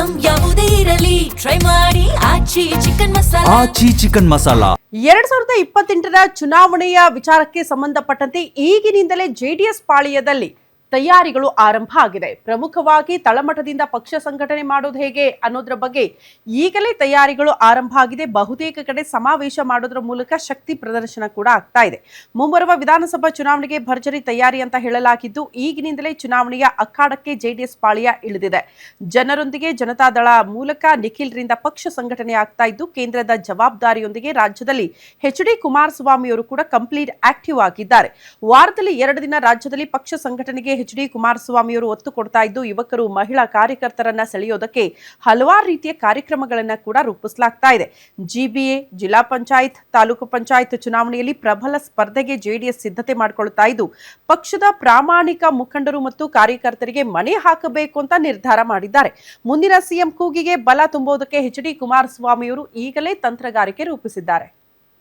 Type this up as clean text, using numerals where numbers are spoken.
Item ಯಾವುದೇ ಇರಲಿ try ಮಾಡಿ ಆಚಿ ಚಿಕನ್ ಮಸಾಲಾ. ಆಚಿ ಚಿಕನ್ ಮಸಾಲಾ 2028ರ ಚುನಾವಣೆಯ ವಿಚಾರಕ್ಕೆ ಸಂಬಂಧಪಟ್ಟಂತೆ ಈಗಿನಿಂದಲೇ ಜೆಡಿಎಸ್ ಪಾಳ್ಯದಲ್ಲಿ ತಯಾರಿಗಳು ಆರಂಭ ಆಗಿದೆ. ಪ್ರಮುಖವಾಗಿ ತಳಮಟ್ಟದಿಂದ ಪಕ್ಷ ಸಂಘಟನೆ ಮಾಡೋದು ಹೇಗೆ ಅನ್ನೋದ್ರ ಬಗ್ಗೆ ಈಗಲೇ ತಯಾರಿಗಳು ಆರಂಭ ಆಗಿದೆ. ಬಹುತೇಕ ಕಡೆ ಸಮಾವೇಶ ಮಾಡೋದ್ರ ಮೂಲಕ ಶಕ್ತಿ ಪ್ರದರ್ಶನ ಕೂಡ ಆಗ್ತಾ ಇದೆ. ಮುಂಬರುವ ವಿಧಾನಸಭಾ ಚುನಾವಣೆಗೆ ಭರ್ಜರಿ ತಯಾರಿ ಅಂತ ಹೇಳಲಾಗಿದ್ದು, ಈಗಿನಿಂದಲೇ ಚುನಾವಣೆಯ ಅಖಾಡಕ್ಕೆ ಜೆಡಿಎಸ್ ಪಾಳ್ಯ ಇಳಿದಿದೆ. ಜನರೊಂದಿಗೆ ಜನತಾದಳ ಮೂಲಕ ನಿಖಿಲ್ರಿಂದ ಪಕ್ಷ ಸಂಘಟನೆ ಆಗ್ತಾ ಇದ್ದು, ಕೇಂದ್ರದ ಜವಾಬ್ದಾರಿಯೊಂದಿಗೆ ರಾಜ್ಯದಲ್ಲಿ ಎಚ್.ಡಿ. ಕುಮಾರಸ್ವಾಮಿ ಅವರು ಕೂಡ ಕಂಪ್ಲೀಟ್ ಆಕ್ಟಿವ್ ಆಗಿದ್ದಾರೆ. ವಾರದಲ್ಲಿ 2 ದಿನ ರಾಜ್ಯದಲ್ಲಿ ಪಕ್ಷ ಸಂಘಟನೆಗೆ ಎಚ್.ಡಿ. ಕುಮಾರಸ್ವಾಮಿ ಅವರು ಒತ್ತು ಕೊಡ್ತಾ ಇದ್ದು, ಯುವಕರು ಮಹಿಳಾ ಕಾರ್ಯಕರ್ತರನ್ನ ಸೆಳೆಯೋದಕ್ಕೆ ಹಲವಾರು ರೀತಿಯ ಕಾರ್ಯಕ್ರಮಗಳನ್ನ ಕೂಡ ರೂಪಿಸಲಾಗ್ತಾ ಇದೆ. ಜಿಬಿಎ, ಜಿಲ್ಲಾ ಪಂಚಾಯತ್, ತಾಲೂಕು ಪಂಚಾಯತ್ ಚುನಾವಣೆಯಲ್ಲಿ ಪ್ರಬಲ ಸ್ಪರ್ಧೆಗೆ ಜೆಡಿಎಸ್ ಸಿದ್ಧತೆ ಮಾಡಿಕೊಳ್ತಾ ಇದ್ದು, ಪಕ್ಷದ ಪ್ರಾಮಾಣಿಕ ಮುಖಂಡರು ಮತ್ತು ಕಾರ್ಯಕರ್ತರಿಗೆ ಮಣೆ ಹಾಕಬೇಕು ಅಂತ ನಿರ್ಧಾರ ಮಾಡಿದ್ದಾರೆ. ಮುಂದಿನ ಸಿಎಂ ಕೂಗಿಗೆ ಬಲ ತುಂಬುವುದಕ್ಕೆ ಎಚ್.ಡಿ. ಕುಮಾರಸ್ವಾಮಿ ಅವರು ಈಗಲೇ ತಂತ್ರಗಾರಿಕೆ ರೂಪಿಸಿದ್ದಾರೆ.